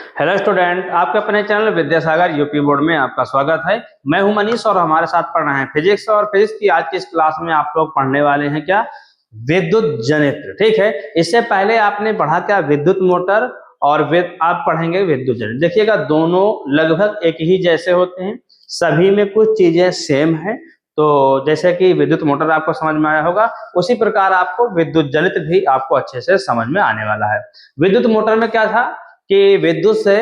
Hello student, आपके अपने channel Vidyasagar UP board में आपका स्वागत है। मैं हूं मनीष और हमारे साथ पढ़ रहे हैं फिजिक्स। और फिजिक्स की आज की इस क्लास में आप लोग पढ़ने वाले हैं क्या, विद्युत जनित्र। ठीक है, इससे पहले आपने पढ़ा क्या, विद्युत मोटर और आप पढ़ेंगे विद्युत जनित्र। देखिएगा दोनों लगभग एक ही जैसे होते हैं, सभी में कुछ चीजें सेम है। तो जैसे कि विद्युत मोटर आपको समझ में आया होगा, उसी प्रकार आपको विद्युत जनित्र भी आपको अच्छे से समझ में आने वाला है। विद्युत मोटर में क्या था कि विद्युत से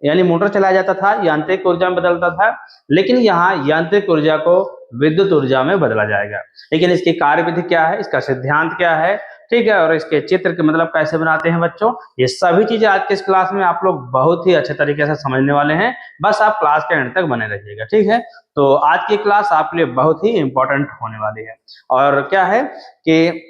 यानी मोटर चलाया जाता था, यांत्रिक ऊर्जा में बदलता था, लेकिन यहाँ यांत्रिक ऊर्जा को विद्युत ऊर्जा में बदला जाएगा। लेकिन इसकी कार्यविधि क्या है, इसका सिद्धांत क्या है, ठीक है, और इसके चित्र के मतलब कैसे बनाते हैं बच्चों, ये सभी चीजें आज के इस क्लास में आप लोग बहुत ही अच्छे तरीके से समझने वाले हैं। बस आप क्लास के एंड तक बने रहिएगा, ठीक है। तो आज की क्लास आपके लिए बहुत ही इंपॉर्टेंट होने वाली है। और क्या है कि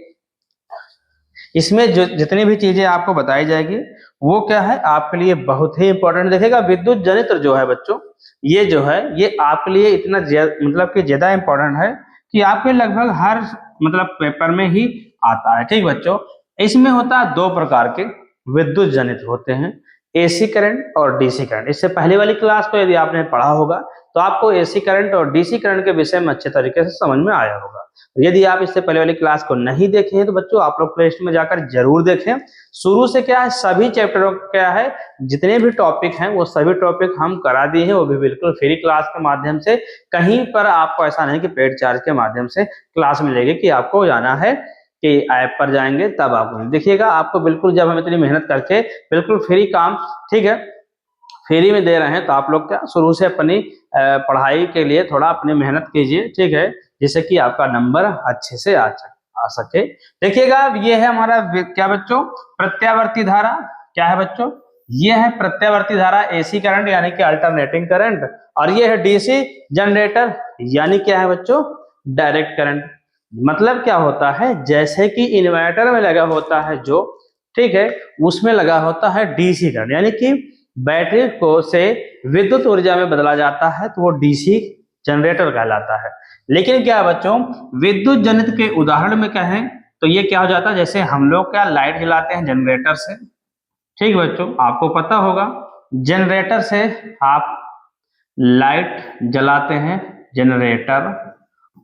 इसमें जो जितनी भी चीजें आपको बताई जाएगी वो क्या है, आपके लिए बहुत ही इंपॉर्टेंट। देखेगा विद्युत जनित्र जो है बच्चों, ये जो है ये आपके लिए इतना मतलब कि ज्यादा इंपॉर्टेंट है कि आपके लगभग हर मतलब पेपर में ही आता है। ठीक बच्चों, इसमें होता है दो प्रकार के विद्युत जनित्र होते हैं, एसी करंट और डीसी करंट। इससे पहले वाली क्लास को यदि आपने पढ़ा होगा तो आपको एसी करंट और डीसी करंट के विषय में अच्छे तरीके से समझ में आया होगा। यदि आप इससे पहले वाली क्लास को नहीं देखे हैं तो बच्चों आप लोग प्ले स्टोर में जाकर जरूर देखें। शुरू से क्या है, सभी चैप्टरों क्या है, जितने भी टॉपिक हैं वो सभी टॉपिक हम करा दिए हैं, वो भी बिल्कुल फ्री क्लास के माध्यम से। कहीं पर आपको ऐसा नहीं कि पेड चार्ज के माध्यम से क्लास मिलेगी कि आपको जाना है कि ऐप पर जाएंगे तब आपको देखिएगा। आपको बिल्कुल जब हम इतनी मेहनत करके बिल्कुल फ्री काम, ठीक है, फ्री में दे रहे हैं, तो आप लोग क्या शुरू से अपनी पढ़ाई के लिए थोड़ा अपनी मेहनत कीजिए, ठीक है, जिससे कि आपका नंबर अच्छे से आ सके। देखिएगा ये है हमारा क्या बच्चों, प्रत्यावर्ती धारा। क्या है बच्चों, ये है प्रत्यावर्ती धारा, एसी करंट यानी कि अल्टरनेटिंग करंट। और ये है डीसी जनरेटर यानी क्या है बच्चों, डायरेक्ट करंट। मतलब क्या होता है, जैसे कि इन्वर्टर में लगा होता है जो, ठीक है, उसमें लगा होता है डीसी करंट, यानी कि बैटरी को से विद्युत ऊर्जा में बदला जाता है, तो वो डीसी जनरेटर कहलाता है। लेकिन क्या बच्चों, विद्युत जनित्र के उदाहरण में क्या है, तो ये क्या हो जाता है, जैसे हम लोग क्या लाइट जलाते हैं जनरेटर से, ठीक बच्चों, आपको पता होगा जनरेटर से आप लाइट जलाते हैं जनरेटर,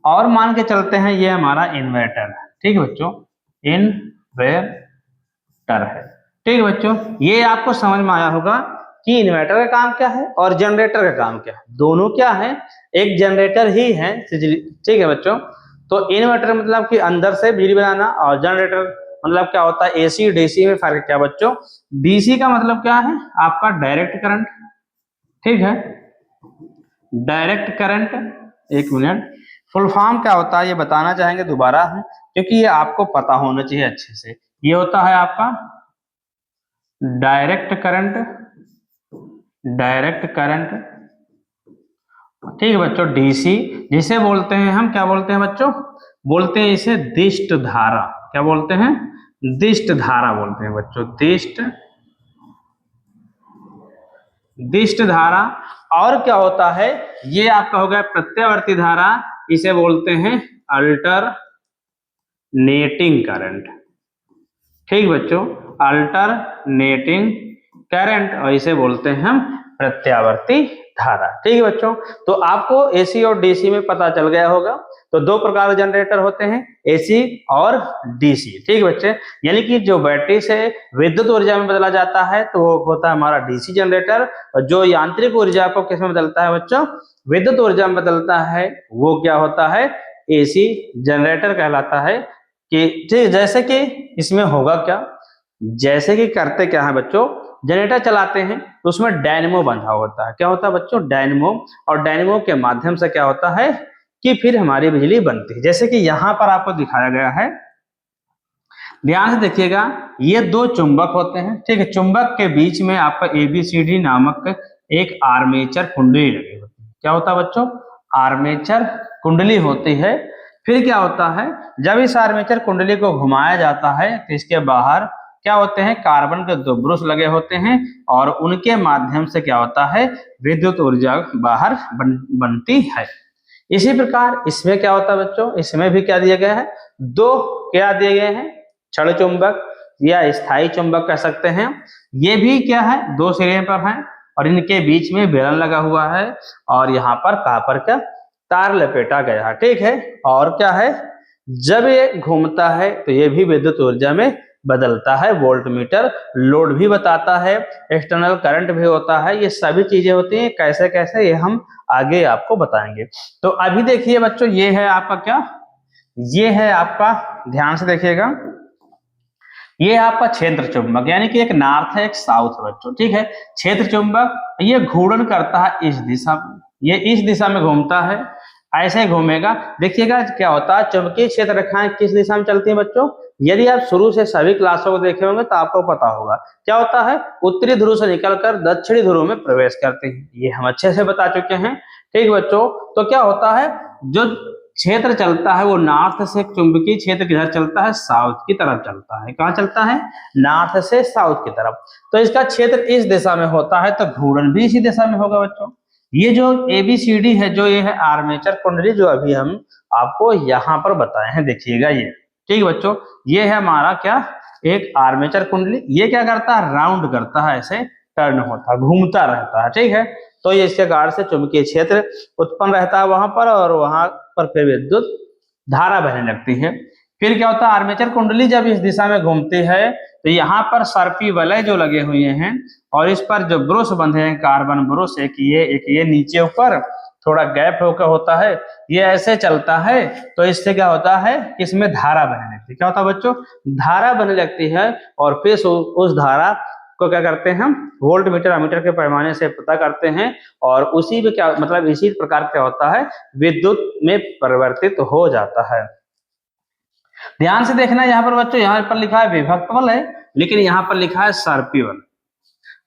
और मान के चलते हैं ये हमारा इन्वर्टर, ठीक बच्चों, इन्वर्टर है। ठीक है बच्चों, ये आपको समझ में आया होगा कि इन्वर्टर का काम क्या है और जनरेटर का काम क्या है। दोनों क्या है, एक जनरेटर ही है, ठीक है बच्चों। तो इन्वर्टर मतलब कि अंदर से बिजली बनाना, और जनरेटर मतलब क्या होता है, एसी डीसी में फर्क क्या बच्चों, डीसी का मतलब क्या है आपका डायरेक्ट करंट, ठीक है, डायरेक्ट करंट। एक मिनट, फुल फॉर्म क्या होता है ये बताना चाहेंगे दोबारा है, क्योंकि ये आपको पता होना चाहिए अच्छे से। ये होता है आपका डायरेक्ट करंट, डायरेक्ट करंट, ठीक है बच्चों। डीसी जिसे बोलते हैं हम, क्या बोलते हैं बच्चों, बोलते हैं इसे दिष्ट धारा। क्या बोलते हैं, दिष्ट धारा बोलते हैं बच्चों, दिष्ट धारा। और क्या होता है, ये आपका हो गया प्रत्यावर्ती धारा, इसे बोलते हैं अल्टरनेटिंग करंट, ठीक बच्चों, अल्टरनेटिंग करंट, और इसे बोलते हैं हम प्रत्यावर्ती धारा। ठीक है बच्चों, तो आपको एसी और डीसी में पता चल गया होगा। तो दो प्रकार के जनरेटर होते हैं, एसी और डीसी, ठीक बच्चे। यानी कि जो बैटरी से विद्युत ऊर्जा में बदला जाता है तो वो होता है हमारा डीसी जनरेटर, और जो यांत्रिक ऊर्जा को किस में बदलता है बच्चों, विद्युत ऊर्जा में बदलता है, वो क्या होता है, एसी जनरेटर कहलाता है। कि ठीक, जैसे कि इसमें होगा क्या, जैसे कि करते क्या है बच्चों, जनरेटर चलाते हैं तो उसमें डायनेमो बंधा होता है। क्या होता है बच्चों, डायनेमो। और डायनेमो के माध्यम से क्या होता है कि फिर हमारी बिजली बनती है। जैसे कि यहां पर आपको दिखाया गया है, ध्यान से देखिएगा, ये दो चुंबक होते हैं, ठीक है, चुंबक के बीच में आपका एबीसीडी नामक एक आर्मेचर कुंडली लगी होती है। क्या होता है बच्चों, आर्मेचर कुंडली होती है। फिर क्या होता है, जब इस आर्मेचर कुंडली को घुमाया जाता है तो इसके बाहर क्या होते हैं, कार्बन के दो ब्रुश लगे होते हैं, और उनके माध्यम से क्या होता है, विद्युत ऊर्जा बाहर बनती है। इसी प्रकार इसमें क्या होता है बच्चों, इसमें भी क्या दिया गया है, दो क्या दिए गए हैं, क्षण चुंबक, या स्थायी चुंबक कह सकते हैं। ये भी क्या है, दो सिरे पर है और इनके बीच में बेलन लगा हुआ है और यहाँ पर कॉपर का तार लपेटा गया है, ठीक है। और क्या है, जब ये घूमता है तो ये भी विद्युत ऊर्जा में बदलता है। वोल्ट मीटर लोड भी बताता है, एक्सटर्नल करंट भी होता है, ये सभी चीजें होती हैं। कैसे कैसे ये हम आगे आपको बताएंगे। तो अभी देखिए बच्चों, ये है आपका क्या, ये है आपका, ध्यान से देखिएगा, ये आपका क्षेत्र चुंबक, यानी कि एक नॉर्थ है एक साउथ है बच्चों, ठीक है। क्षेत्र चुंबक ये घूर्णन करता है इस दिशा में, ये इस दिशा में घूमता है, ऐसे घूमेगा। देखिएगा क्या होता है, चुंबकीय क्षेत्र रेखाएं किस दिशा में चलती है बच्चों। यदि आप शुरू से सभी क्लासों को देखे होंगे तो आपको पता होगा क्या होता है, उत्तरी ध्रुव से निकलकर दक्षिणी ध्रुव में प्रवेश करते हैं, ये हम अच्छे से बता चुके हैं, ठीक बच्चों। तो क्या होता है, जो क्षेत्र चलता है वो नॉर्थ से, चुंबकीय क्षेत्र किधर चलता है, साउथ की तरफ चलता है। कहाँ चलता है, नॉर्थ से साउथ की तरफ। तो इसका क्षेत्र इस दिशा में होता है तो घूर्णन भी इसी दिशा में होगा बच्चों। ये जो ABCD है, जो ये है आर्मेचर कुंडली, जो अभी हम आपको यहाँ पर बताए हैं, देखिएगा ये, ठीक बच्चों। ये है हमारा क्या, एक आर्मेचर कुंडली। ये क्या करता है, राउंड करता है, ऐसे टर्न होता है, घूमता रहता है, ठीक है। तो ये इसके कारण से चुंबकीय क्षेत्र उत्पन्न रहता है वहां पर, और वहां पर फिर विद्युत धारा बहने लगती है। फिर क्या होता है, आर्मेचर कुंडली जब इस दिशा में घूमती है तो यहाँ पर सर्पी वलय जो लगे हुए हैं और इस पर जो ब्रुश बंधे हैं, कार्बन ब्रुश, एक ये नीचे ऊपर थोड़ा गैप होकर होता है, ये ऐसे चलता है। तो इससे क्या होता है, इसमें धारा बहने लगती है। क्या होता है बच्चों, धारा बहने लगती है और फिर उस धारा को क्या करते हैं हम, वोल्ट मीटर अमीटर के पैमाने से पता करते हैं और उसी में क्या मतलब, इसी प्रकार क्या होता है, विद्युत में परिवर्तित हो जाता है। ध्यान से देखना यहाँ पर बच्चों, यहाँ पर लिखा है विभक्त बल है, लेकिन यहाँ पर लिखा है सर्पी बल।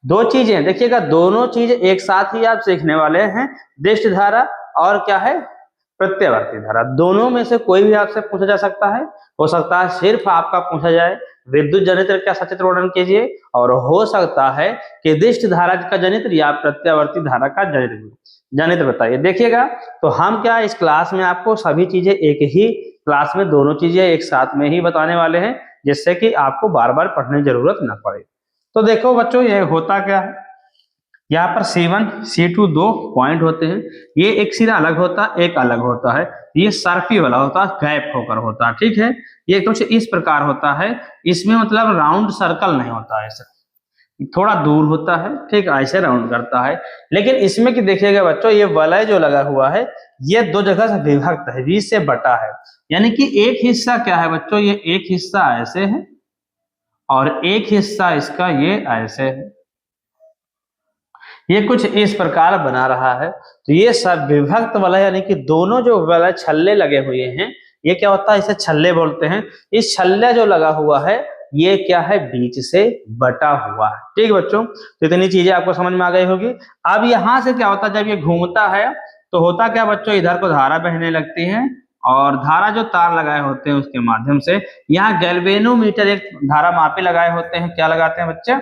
दो चीजें देखिएगा, दोनों चीज एक साथ ही आप सीखने वाले हैं, दिष्ट धारा और क्या है, प्रत्यावर्ती धारा। दोनों में से कोई भी आपसे पूछा जा सकता है, हो सकता है सिर्फ आपका पूछा जाए विद्युत जनित्र का सचित्र वर्णन कीजिए, और हो सकता है कि दिष्ट धारा का जनित्र या प्रत्यावर्ती धारा का जनित्र बताइए। देखिएगा, तो हम क्या इस क्लास में आपको सभी चीजें एक ही क्लास में दोनों चीजें एक साथ में ही बताने वाले हैं, जिससे कि आपको बार बार पढ़ने की जरूरत ना पड़े। तो देखो बच्चों, ये होता क्या है, यहाँ पर C1 C2 दो पॉइंट होते हैं, ये एक सिरा अलग होता है, एक अलग होता है, ये सर्फी वाला होता है, गैप होकर होता है, ठीक है। ये कुछ इस प्रकार होता है, इसमें मतलब राउंड सर्कल नहीं होता है, ऐसा थोड़ा दूर होता है, ठीक, ऐसे राउंड करता है। लेकिन इसमें कि देखिएगा बच्चों, ये वलय जो लगा हुआ है ये दो जगह से विभक्त है, 20 से बटा है, यानी कि एक हिस्सा क्या है बच्चों, ये एक हिस्सा ऐसे है और एक हिस्सा इसका ये ऐसे है, ये कुछ इस प्रकार बना रहा है। तो ये सब विभक्त वलय, यानी कि दोनों जो वलय छल्ले लगे हुए हैं, ये क्या होता है, इसे छल्ले बोलते हैं। इस छल्ले जो लगा हुआ है ये क्या है, बीच से बटा हुआ है, ठीक बच्चों। तो इतनी चीजें आपको समझ में आ गई होगी। अब यहाँ से क्या होता है, जब ये घूमता है तो होता क्या बच्चों, इधर को धारा बहने लगती है और धारा जो तार लगाए होते हैं उसके माध्यम से, यहाँ गैल्वेनोमीटर एक धारा मापी लगाए होते हैं। क्या लगाते हैं बच्चे,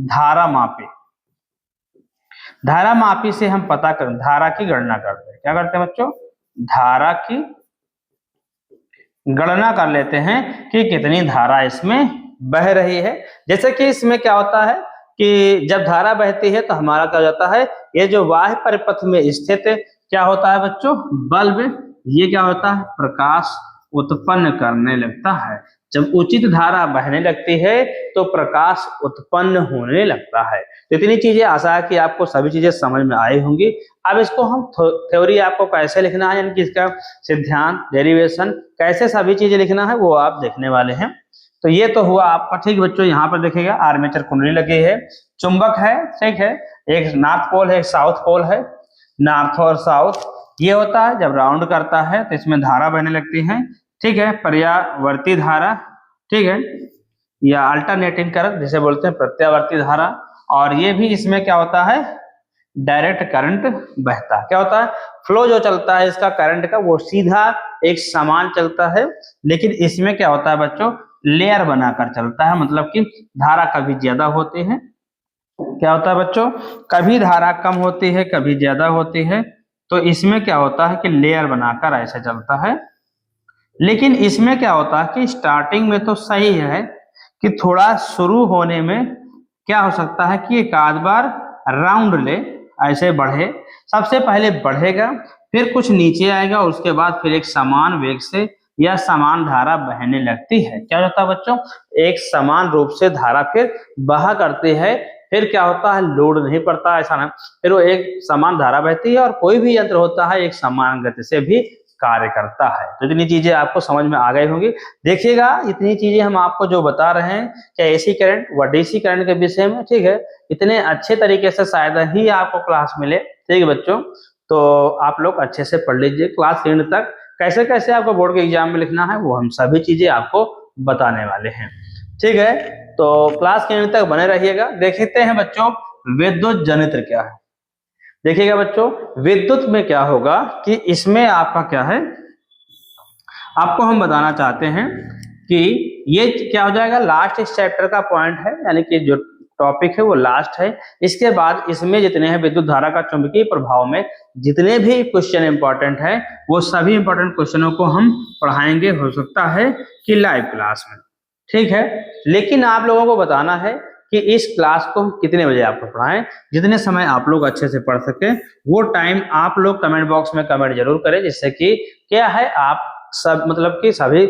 धारा मापी। धारा मापी से हम पता कर, धारा की गणना करते हैं। क्या करते हैं बच्चों, धारा की गणना कर लेते हैं कि कितनी धारा इसमें बह रही है। जैसे कि इसमें क्या होता है कि जब धारा बहती है तो हमारा क्या हो जाता है, ये जो बाह्य परिपथ में स्थित क्या होता है बच्चों, बल्ब, ये क्या होता है, प्रकाश उत्पन्न करने लगता है। जब उचित धारा बहने लगती है तो प्रकाश उत्पन्न होने लगता है। तो इतनी चीजें आशा है कि आपको सभी चीजें समझ में आई होंगी। अब इसको हम थ्योरी आपको कैसे लिखना है, यानी कि इसका सिद्धांत, डेरिवेशन, कैसे सभी चीजें लिखना है वो आप देखने वाले हैं। तो ये तो हुआ आपका, ठीक बच्चों। यहाँ पर देखिएगा आर्मेचर कुंडली लगी है, चुंबक है, ठीक है, एक नॉर्थ पोल है, एक साउथ पोल है, नॉर्थ और साउथ। ये होता है जब राउंड करता है तो इसमें धारा बहने लगती है, ठीक है, पर्यावर्ती धारा, ठीक है, या अल्टरनेटिंग करंट जिसे बोलते हैं प्रत्यावर्ती धारा। और ये भी इसमें क्या होता है, डायरेक्ट करंट बहता है। क्या होता है, फ्लो जो चलता है इसका करंट का वो सीधा एक समान चलता है, लेकिन इसमें क्या होता है बच्चों, लेयर बनाकर चलता है, मतलब कि धारा कभी ज्यादा होती है, क्या होता है बच्चों, कभी धारा कम होती है, कभी ज्यादा होती है। तो इसमें क्या होता है कि लेयर बनाकर ऐसे चलता है। लेकिन इसमें क्या होता है कि स्टार्टिंग में तो सही है कि थोड़ा शुरू होने में क्या हो सकता है कि एक आध बार राउंड ले, ऐसे बढ़े, सबसे पहले बढ़ेगा, फिर कुछ नीचे आएगा, उसके बाद फिर एक समान वेग से या समान धारा बहने लगती है। क्या होता है बच्चों, एक समान रूप से धारा फिर बहा करती है, फिर क्या होता है, लोड नहीं पड़ता, ऐसा ना, फिर वो एक समान धारा बहती है और कोई भी यंत्र होता है एक समान गति से भी कार्य करता है। तो इतनी चीजें आपको समझ में आ गई होंगी। देखिएगा इतनी चीजें हम आपको जो बता रहे हैं, क्या एसी करंट व डीसी करंट के विषय में, ठीक है, इतने अच्छे तरीके से शायद ही आपको क्लास मिले। ठीक है बच्चों, तो आप लोग अच्छे से पढ़ लीजिए क्लास 3 तक। कैसे कैसे आपको बोर्ड के एग्जाम में लिखना है वो हम सभी चीजें आपको बताने वाले हैं। ठीक है, तो क्लास के एंड तक बने रहिएगा। देखते हैं बच्चों विद्युत जनित्र क्या है। देखिएगा बच्चों विद्युत में क्या होगा कि इसमें आपका क्या है, आपको हम बताना चाहते हैं कि ये क्या हो जाएगा, लास्ट इस चैप्टर का पॉइंट है, यानी कि जो टॉपिक है वो लास्ट है। इसके बाद इसमें जितने हैं विद्युत धारा का चुंबकीय प्रभाव में जितने भी क्वेश्चन इंपॉर्टेंट है वो सभी इंपॉर्टेंट क्वेश्चनों को हम पढ़ाएंगे, हो सकता है कि लाइव क्लास में। ठीक है, लेकिन आप लोगों को बताना है कि इस क्लास को कितने बजे आपको पढ़ाएं, जितने समय आप लोग अच्छे से पढ़ सके वो टाइम आप लोग कमेंट बॉक्स में कमेंट जरूर करें, जिससे कि क्या है आप सब मतलब कि सभी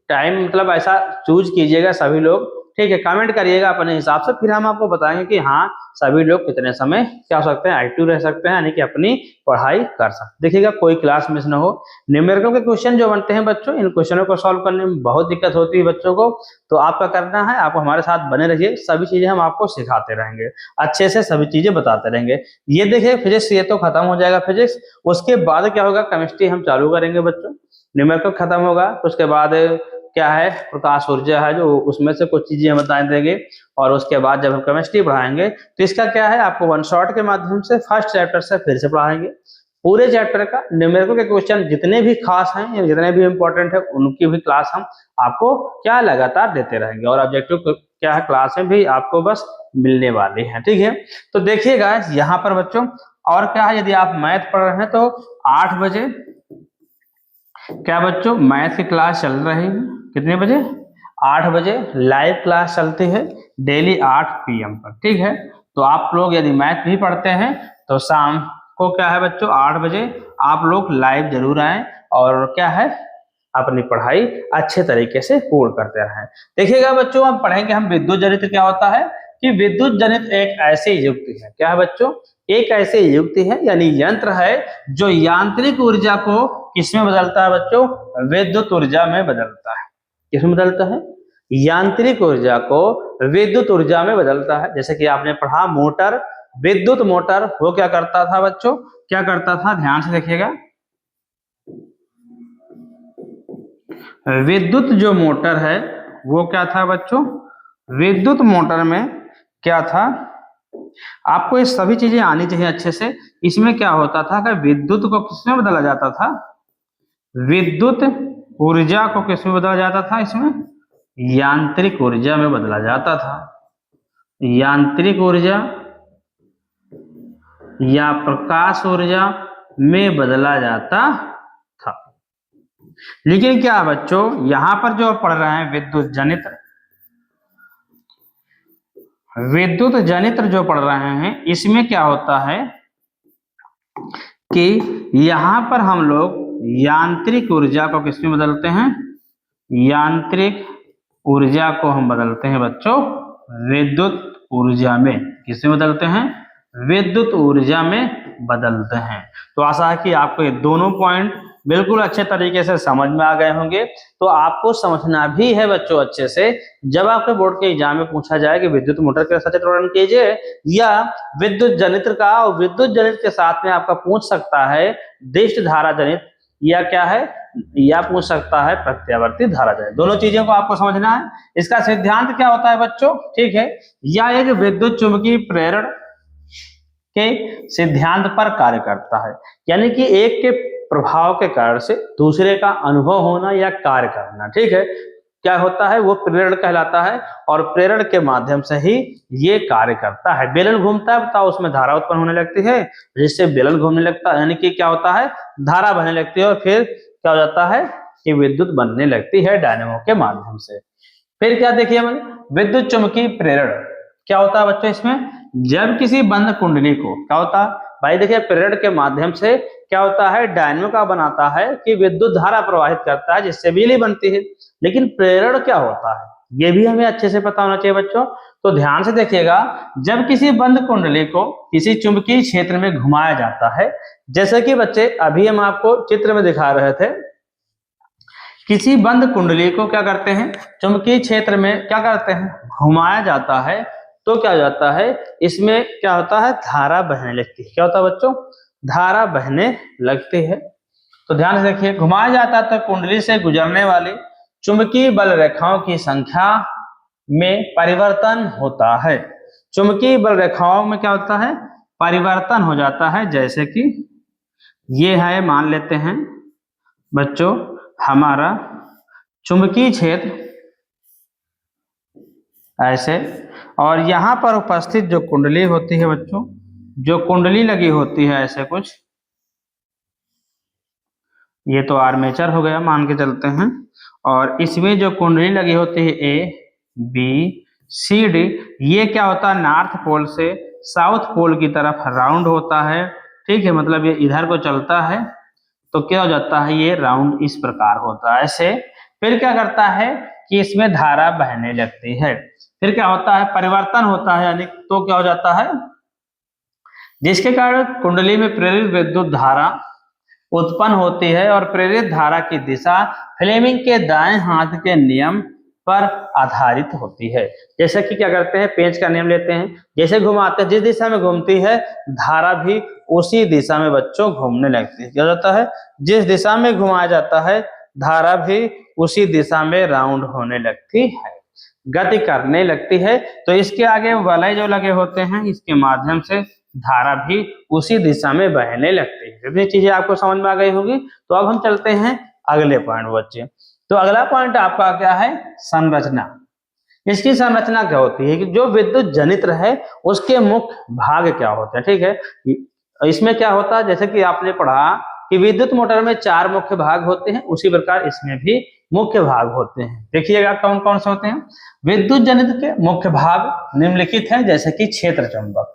टाइम मतलब ऐसा चूज कीजिएगा सभी लोग। ठीक है, कमेंट करिएगा अपने हिसाब से, फिर हम आपको बताएंगे कि हाँ सभी लोग कितने समय क्या हो सकते हैं, एक्टिव रह सकते हैं, यानी कि अपनी पढ़ाई कर सकते हैं। देखिएगा कोई क्लास मिस ना हो। न्यूमेरिकल के क्वेश्चन जो बनते हैं बच्चों, इन क्वेश्चनों को सॉल्व करने में बहुत दिक्कत होती है बच्चों को, तो आपका करना है आपको हमारे साथ बने रहिए, सभी चीजें हम आपको सिखाते रहेंगे, अच्छे से सभी चीजें बताते रहेंगे। ये देखिए फिजिक्स ये तो खत्म हो जाएगा फिजिक्स, उसके बाद क्या होगा, केमिस्ट्री हम चालू करेंगे बच्चों। न्यूमेरिकल खत्म होगा, उसके बाद क्या है, प्रकाश ऊर्जा है जो उसमें से कुछ चीजें हम बता देंगे, और उसके बाद जब हम केमिस्ट्री पढ़ाएंगे तो इसका क्या है, आपको वन शॉट के माध्यम से फर्स्ट चैप्टर से फिर से पढ़ाएंगे पूरे चैप्टर का। न्यूमेरिकल के क्वेश्चन जितने भी खास हैं या जितने भी इंपॉर्टेंट है उनकी भी क्लास हम आपको क्या लगातार देते रहेंगे, और ऑब्जेक्टिव क्या है क्लास में भी आपको बस मिलने वाली है। ठीक है, तो देखिएगा यहाँ पर बच्चों और क्या है, यदि आप मैथ पढ़ रहे हैं तो 8 बजे क्या बच्चों मैथ की क्लास चल रही है, कितने बजे, 8 बजे लाइव क्लास चलती है डेली 8 PM पर। ठीक है, तो आप लोग यदि मैथ भी पढ़ते हैं तो शाम को क्या है बच्चों 8 बजे आप लोग लाइव जरूर आए, और क्या है अपनी पढ़ाई अच्छे तरीके से पूर्ण करते रहें। देखिएगा बच्चों हम पढ़ेंगे हम विद्युत जनित्र क्या होता है, कि विद्युत जनित्र एक ऐसी युक्ति है, क्या है बच्चों, एक ऐसी युक्ति है यानी यंत्र है जो यांत्रिक ऊर्जा को किसमें बदलता है बच्चों, विद्युत ऊर्जा में बदलता है। किसमें बदलता है, यांत्रिक ऊर्जा को विद्युत ऊर्जा में बदलता है। जैसे कि आपने पढ़ा मोटर, विद्युत मोटर वो क्या करता था बच्चों, क्या करता था, ध्यान से देखिएगा, विद्युत जो मोटर है वो क्या था बच्चों, विद्युत मोटर में क्या था, आपको ये सभी चीजें आनी चाहिए अच्छे से। इसमें क्या होता था कि विद्युत को किसमें बदला जाता था, विद्युत ऊर्जा को किसमें बदला जाता था, इसमें यांत्रिक ऊर्जा में बदला जाता था। यांत्रिक ऊर्जा या प्रकाश ऊर्जा में बदला जाता था। लेकिन क्या बच्चों यहां पर जो पढ़ रहे हैं विद्युत जनित्र, विद्युत जनित्र जो पढ़ रहे हैं इसमें क्या होता है कि यहां पर हम लोग यांत्रिक ऊर्जा को किसमें बदलते हैं, यांत्रिक ऊर्जा को हम बदलते हैं बच्चों विद्युत ऊर्जा में। किसमें बदलते हैं, विद्युत ऊर्जा में बदलते हैं। तो आशा है कि आपको ये दोनों पॉइंट बिल्कुल अच्छे तरीके से समझ में आ गए होंगे। तो आपको समझना भी है बच्चों अच्छे से, जब आपके बोर्ड के एग्जाम में पूछा जाए कि विद्युत मोटर के साथ वर्णन कीजिए या विद्युत जनित्र का, और विद्युत जनित्र के साथ में आपका पूछ सकता है दिष्ट धारा जनित्र, या क्या है, या पूछ सकता है प्रत्यावर्ती धारा जनित्र। दोनों चीजों को आपको समझना है। इसका सिद्धांत क्या होता है बच्चों, ठीक है, या एक विद्युत चुंबकीय प्रेरण के सिद्धांत पर कार्य करता है, यानी कि एक के प्रभाव के कारण से दूसरे का अनुभव होना या कार्य करना। ठीक है, क्या होता है वो प्रेरण कहलाता है, और प्रेरण के माध्यम से ही ये कार्य करता है। बेलन घूमता है बताओ, उसमें धारा उत्पन्न होने लगती है, जिससे बेलन घूमने लगता है, यानी कि क्या होता है धारा बहने लगती है, और फिर क्या हो जाता है कि विद्युत बनने लगती है डायनेमो के माध्यम से। फिर क्या देखिए मैंने, विद्युत चुम्बकीय प्रेरण क्या होता है बच्चों इसमें, जब किसी बंद कुंडली को क्या होता है भाई, देखिए प्रेरण के माध्यम से क्या होता है, डायनेमो का बनाता है कि विद्युत धारा प्रवाहित करता है जिससे बिजली बनती है। लेकिन प्रेरण क्या होता है ये भी हमें अच्छे से पता होना चाहिए बच्चों। तो ध्यान से देखिएगा, जब किसी बंद कुंडली को किसी चुंबकीय क्षेत्र में घुमाया जाता है, जैसे कि बच्चे अभी हम आपको चित्र में दिखा रहे थे, किसी बंद कुंडली को क्या करते हैं, चुंबकीय क्षेत्र में क्या करते हैं, घुमाया जाता है, तो क्या हो जाता है, इसमें क्या होता है, धारा बहने लगती है। क्या होता है बच्चों, धारा बहने लगती है। तो ध्यान से देखिए, घुमाया जाता है तो कुंडली से गुजरने वाली चुंबकीय बल रेखाओं की संख्या में परिवर्तन होता है। चुंबकीय बल रेखाओं में क्या होता है, परिवर्तन हो जाता है। जैसे कि ये है, मान लेते हैं बच्चों हमारा चुंबकीय क्षेत्र ऐसे, और यहाँ पर उपस्थित जो कुंडली होती है बच्चों, जो कुंडली लगी होती है ऐसे कुछ, ये तो आर्मेचर हो गया मान के चलते हैं, और इसमें जो कुंडली लगी होती है ए बी सी डी, ये क्या होता है, नॉर्थ पोल से साउथ पोल की तरफ राउंड होता है। ठीक है, मतलब ये इधर को चलता है तो क्या हो जाता है, ये राउंड इस प्रकार होता है ऐसे। फिर क्या करता है कि इसमें धारा बहने लगती है। फिर क्या होता है, परिवर्तन होता है, यानी तो क्या हो जाता है, जिसके कारण कुंडली में प्रेरित विद्युत धारा उत्पन्न होती है, और प्रेरित धारा की दिशा फ्लेमिंग के दाएं हाथ के नियम पर आधारित होती है। जैसे कि क्या करते हैं, पेंच का नियम लेते हैं, जैसे घुमाते हैं जिस दिशा में घूमती है धारा भी उसी दिशा में बच्चों घूमने लगती है। क्या होता है, जिस दिशा में घुमाया जाता है धारा भी उसी दिशा में राउंड होने लगती है, गति करने लगती है। तो इसके आगे वलय जो लगे होते हैं, इसके माध्यम से धारा भी उसी दिशा में बहने लगती है। ये चीजें आपको समझ में आ गई होगी। तो अब हम चलते हैं अगले पॉइंट बच्चे। तो अगला पॉइंट आपका क्या है, संरचना। इसकी संरचना क्या होती है कि जो विद्युत जनित्र है उसके मुख्य भाग क्या होते हैं। ठीक है, इसमें क्या होता है, जैसे कि आपने पढ़ा कि विद्युत मोटर में 4 मुख्य भाग होते हैं, उसी प्रकार इसमें भी मुख्य भाग होते हैं। देखिएगा कौन कौन से होते हैं। विद्युत जनित्र के मुख्य भाग निम्नलिखित हैं, जैसे कि क्षेत्र चुंबक।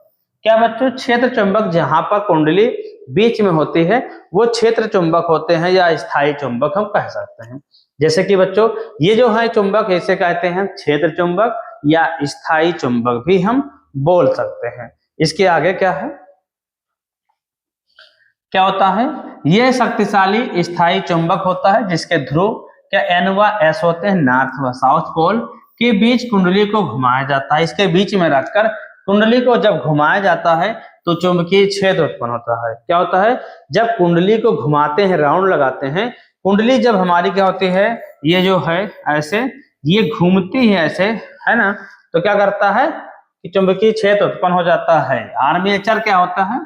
क्या बच्चों, क्षेत्र चुंबक जहां पर कुंडली बीच में होती है वो क्षेत्र चुंबक होते हैं, या स्थायी चुंबक हम कह सकते हैं। जैसे कि बच्चों ये जो है चुंबक, इसे कहते हैं क्षेत्र चुंबक या स्थायी चुंबक भी हम बोल सकते हैं। इसके आगे क्या है, क्या होता है, यह शक्तिशाली स्थायी चुंबक होता है जिसके ध्रुव क्या N व S होते हैं, नॉर्थ व साउथ पोल के बीच कुंडली को घुमाया जाता है। इसके बीच में रखकर कुंडली को जब घुमाया जाता है तो चुंबकीय क्षेत्र उत्पन्न होता है। क्या होता है, जब कुंडली को घुमाते हैं, राउंड लगाते हैं, कुंडली जब हमारी क्या होती है, ये जो है ऐसे ये घूमती है ऐसे, है ना, तो क्या करता है कि चुंबकीय क्षेत्र उत्पन्न हो जाता है। आर्मेचर क्या होता है,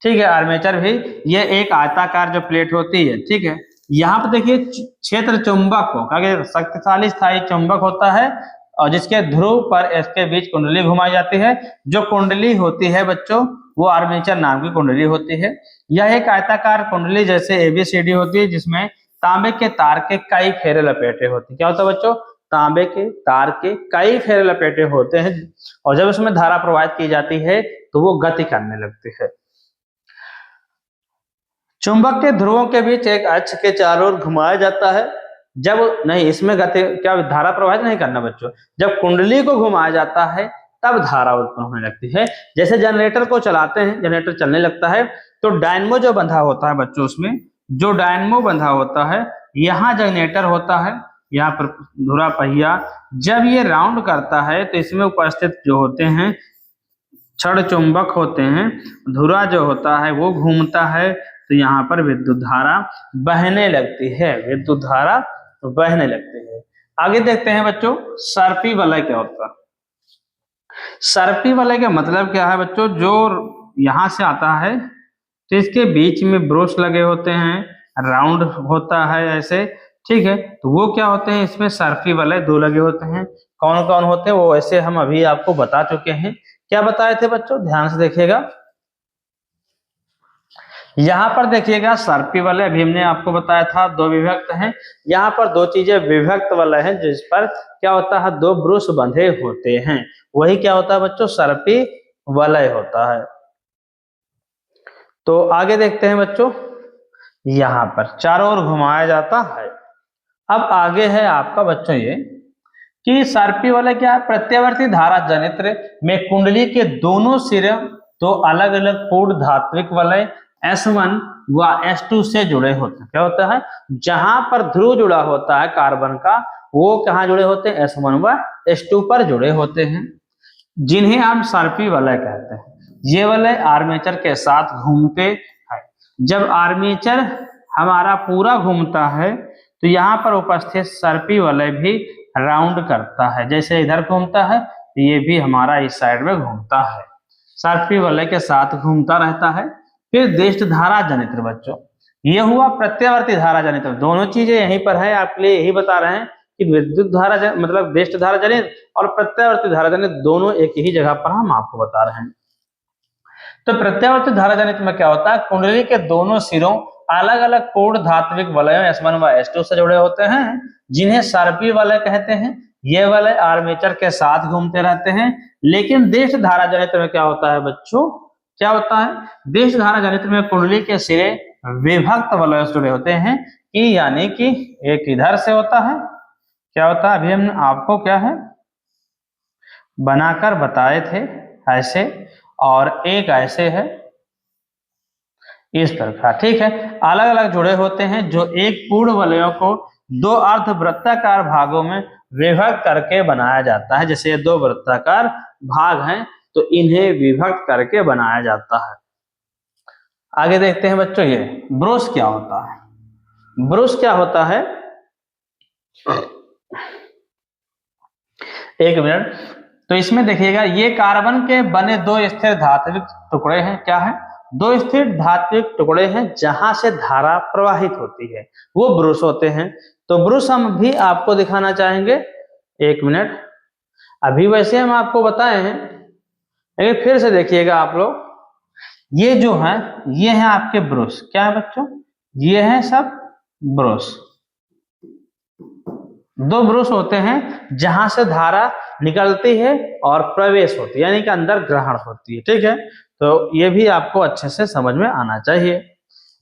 ठीक है, आर्मेचर भी ये एक आयताकार जो प्लेट होती है। ठीक है, यहाँ पे देखिए क्षेत्र चुंबक को क्या, शक्तिशाली स्थायी चुंबक होता है, और जिसके ध्रुव पर इसके बीच कुंडली घुमाई जाती है। जो कुंडली होती है बच्चों वो आर्मेचर नाम की कुंडली होती है। यह एक आयताकार कुंडली जैसे एबीसीडी होती है, जिसमें तांबे के तार के कई फेरे लपेटे होते हैं। क्या होता है बच्चों, तांबे के तार के कई फेरे लपेटे होते हैं, और जब उसमें धारा प्रवाहित की जाती है तो वो गति करने लगती है। चुंबक के ध्रुवों के बीच एक अक्ष के चारों ओर घुमाया जाता है। जब नहीं, इसमें गति क्या, धारा प्रवाहित नहीं करना बच्चों, जब कुंडली को घुमाया जाता है तब धारा उत्पन्न होने लगती है। जैसे जनरेटर को चलाते हैं, जनरेटर चलने लगता है तो डायनमो जो बंधा होता है बच्चों, उसमें जो डायनमो बंधा होता है, यहाँ जनरेटर होता है, यहाँ पर धुरा पहिया, जब ये राउंड करता है तो इसमें उपस्थित जो होते हैं क्षण चुंबक होते हैं, धुरा जो होता है वो घूमता है, तो यहाँ पर विद्युत धारा बहने लगती है, विद्युत धारा बहने लगती है। आगे देखते हैं बच्चों, सर्पी वलय क्या होता है। सर्पी वलय का मतलब क्या है बच्चों, जो यहाँ से आता है तो इसके बीच में ब्रश लगे होते हैं, राउंड होता है ऐसे। ठीक है, तो वो क्या होते हैं, इसमें सर्पी वलय 2 लगे होते हैं। कौन कौन होते हैं वो ऐसे हम अभी आपको बता चुके हैं। क्या बताए थे बच्चों, ध्यान से देखिएगा। यहाँ पर देखिएगा सर्पी वाले, अभी हमने आपको बताया था दो विभक्त हैं, यहाँ पर दो चीजें विभक्त वाले हैं जिस पर क्या होता है, दो ब्रुश बंधे होते हैं, वही क्या होता है बच्चों, सर्पी वलय होता है। तो आगे देखते हैं बच्चों, यहाँ पर चारों ओर घुमाया जाता है। अब आगे है आपका बच्चों ये कि सर्पी वलय क्या है, प्रत्यावर्ती धारा जनित्र में कुंडली के दोनों सिरे तो अलग अलग पूर्ण धात्विक वलय S1 व S2 से जुड़े होते हैं। क्या होता है, जहां पर ध्रुव जुड़ा होता है कार्बन का, वो कहाँ जुड़े होते हैं, S1 व S2 पर जुड़े होते हैं, जिन्हें हम सर्पी वलय कहते हैं। ये वलय आर्मेचर के साथ घूमते हैं। जब आर्मेचर हमारा पूरा घूमता है तो यहाँ पर उपस्थित सर्पी वलय भी राउंड करता है, जैसे इधर घूमता है ये भी हमारा इस साइड में घूमता है, सर्पी वलय के साथ घूमता रहता है। फिर देष्ट धारा जनित्र बच्चों, ये हुआ प्रत्यावर्ती धारा जनित्र, दोनों चीजें यहीं पर है, आपके लिए यही बता रहे हैं कि विद्युत धारा मतलब देष्ट धारा जनित और प्रत्यावर्ती धारा जनित दोनों एक ही जगह पर हम आपको बता रहे हैं। तो प्रत्यावर्ती धारा जनित में क्या होता है, कुंडली के दोनों सिरों अलग अलग पूर्ण धात्विक वलयों S1 व S2 से जुड़े होते हैं, जिन्हें सर्पी वलय कहते हैं। ये वलय आर्मेचर के साथ घूमते रहते हैं। लेकिन देष्ट धारा जनित्र में क्या होता है बच्चों, क्या होता है, देष्ट धारा जनित्र में कुंडली के सिरे विभक्त वलयों से जुड़े होते हैं, कि यानी कि एक इधर से होता है, क्या होता है, अभी हम आपको क्या है बनाकर बताए थे ऐसे, और एक ऐसे है इस प्रकार, ठीक है, अलग अलग जुड़े होते हैं, जो एक पूर्ण वलयों को दो अर्धवृत्ताकार भागों में विभक्त करके बनाया जाता है। जैसे ये दो वृत्ताकार भाग हैं तो इन्हें विभक्त करके बनाया जाता है। आगे देखते हैं बच्चों, ये ब्रुश क्या होता है। ब्रुश क्या होता है, एक मिनट, तो इसमें देखिएगा ये कार्बन के बने दो स्थिर धात्विक टुकड़े हैं, क्या है, दो स्थिर धात्विक टुकड़े हैं जहां से धारा प्रवाहित होती है, वो ब्रुश होते हैं। तो ब्रुश हम भी आपको दिखाना चाहेंगे, एक मिनट, अभी वैसे हम आपको बताए हैं लेकिन फिर से देखिएगा आप लोग, ये जो है ये है आपके ब्रुश, क्या है बच्चों, ये है सब ब्रुश, दो ब्रुश होते हैं जहां से धारा निकलती है और प्रवेश होती है, यानी कि अंदर ग्रहण होती है, ठीक है, तो ये भी आपको अच्छे से समझ में आना चाहिए।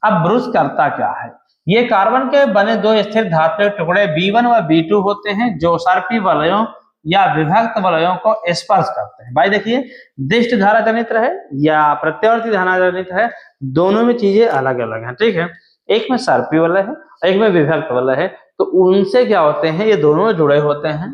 अब ब्रुश करता क्या है, ये कार्बन के बने दो स्थिर धात्विक टुकड़े B1 व B2 होते हैं, जो सर्पी वलयों या विभक्त वलयों को स्पर्श करते हैं। भाई देखिए, दिष्ट धारा जनित है या प्रत्यावर्ती धारा जनित है, दोनों में चीजें अलग अलग हैं, ठीक है, एक में सर्पी वलय है, एक में विभक्त वलय है, तो उनसे क्या होते हैं, ये दोनों जुड़े होते हैं।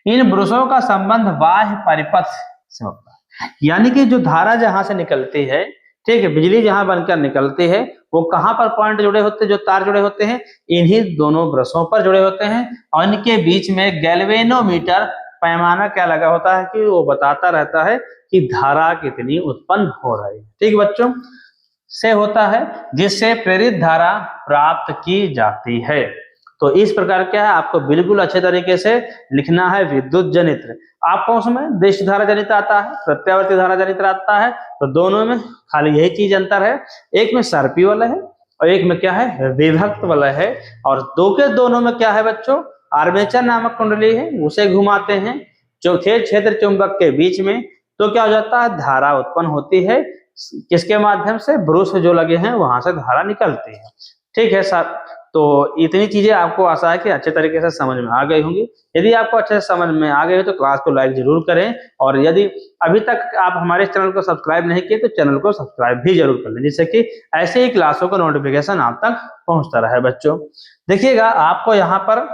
इन ब्रुशों का संबंध बाह्य परिपथ से होता है, यानी कि जो धारा जहां से निकलती है, ठीक है, बिजली जहां बनकर निकलती है, वो कहां पर पॉइंट जुड़े होते हैं, जो तार जुड़े होते हैं, इन्हीं दोनों ब्रशों पर जुड़े होते हैं, और इनके बीच में गैल्वेनोमीटर पैमाना क्या लगा होता है कि वो बताता रहता है कि धारा कितनी उत्पन्न हो रही है, ठीक बच्चों, से होता है, जिससे प्रेरित धारा प्राप्त की जाती है। तो इस प्रकार क्या है, आपको बिल्कुल अच्छे तरीके से लिखना है विद्युत जनित्र। आपको उसमें देष्ट धारा जनित्र आता है, प्रत्यावर्ती धारा जनित्र आता है, तो दोनों में खाली यही चीज अंतर है, एक में सर्पी वलय है और एक में क्या है, विभक्त वलय है, और दो के दोनों में क्या है बच्चों, आर्मेचर नामक कुंडली है, उसे घुमाते हैं चौथे क्षेत्र चुंबक के बीच में, तो क्या हो जाता है, धारा उत्पन्न होती है, किसके माध्यम से, ब्रुश जो लगे हैं वहां से धारा निकलती है, ठीक है सर। तो इतनी चीजें आपको आशा है कि अच्छे तरीके से समझ में आ गई होंगी। यदि आपको अच्छे से समझ में आ गई हो तो क्लास को लाइक जरूर करें, और यदि अभी तक आप हमारे चैनल को सब्सक्राइब नहीं किए तो चैनल को सब्सक्राइब भी जरूर कर लें, जिससे कि ऐसे ही क्लासों का नोटिफिकेशन आप तक पहुंचता रहे। बच्चों देखिएगा, आपको यहाँ पर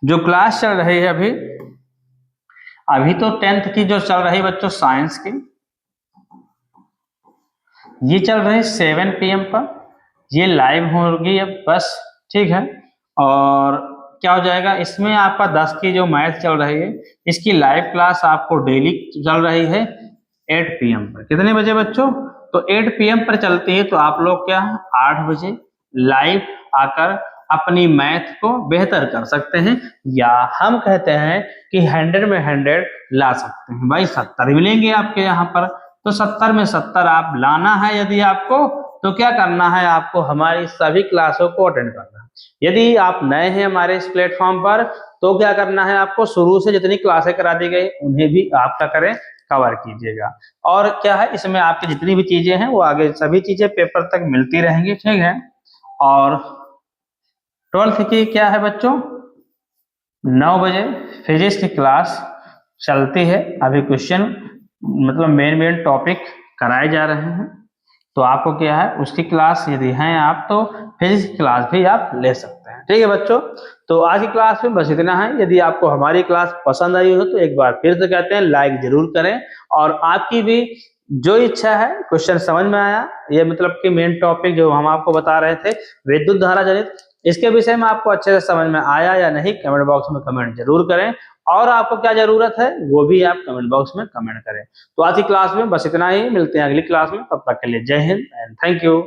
जो क्लास चल रही है अभी तो 10th की जो चल रही बच्चों साइंस की, ये चल रही 7 PM पर, ये लाइव होगी अब बस, ठीक है, और क्या हो जाएगा, इसमें आपका 10 की जो मैथ चल रही है, इसकी लाइव क्लास आपको डेली चल रही है 8 PM पर। कितने बजे बच्चों, तो 8 PM पर चलती है, तो आप लोग क्या 8 बजे लाइव आकर अपनी मैथ को बेहतर कर सकते हैं, या हम कहते हैं कि 100 में 100 ला सकते हैं। भाई 70 मिलेंगे आपके यहाँ पर, तो 70 में 70 आप लाना है यदि आपको, तो क्या करना है, आपको हमारी सभी क्लासों को अटेंड करना है। यदि आप नए हैं हमारे इस प्लेटफॉर्म पर, तो क्या करना है, आपको शुरू से जितनी क्लासें करा दी गई उन्हें भी आप क्या करें, कवर कीजिएगा। और क्या है, इसमें आपकी जितनी भी चीजें हैं वो आगे सभी चीजें पेपर तक मिलती रहेंगी, ठीक है। और 12th की क्या है बच्चों, 9 बजे फिजिक्स की क्लास चलती है। अभी क्वेश्चन मतलब मेन टॉपिक कराए जा रहे हैं, तो आपको क्या है उसकी क्लास यदि हैं आप तो फिजिक्स की क्लास भी आप ले सकते हैं, ठीक है बच्चों। तो आज की क्लास में बस इतना है। यदि आपको हमारी क्लास पसंद आई हो तो एक बार फिर से कहते हैं लाइक जरूर करें, और आपकी भी जो इच्छा है, क्वेश्चन समझ में आया, ये मतलब कि मेन टॉपिक जो हम आपको बता रहे थे विद्युत धारा जनित, इसके विषय में आपको अच्छे से समझ में आया या नहीं, कमेंट बॉक्स में कमेंट जरूर करें। और आपको क्या जरूरत है वो भी आप कमेंट बॉक्स में कमेंट करें। तो आज की क्लास में बस इतना ही, मिलते हैं अगली क्लास में, तब तक के लिए जय हिंद एंड थैंक यू।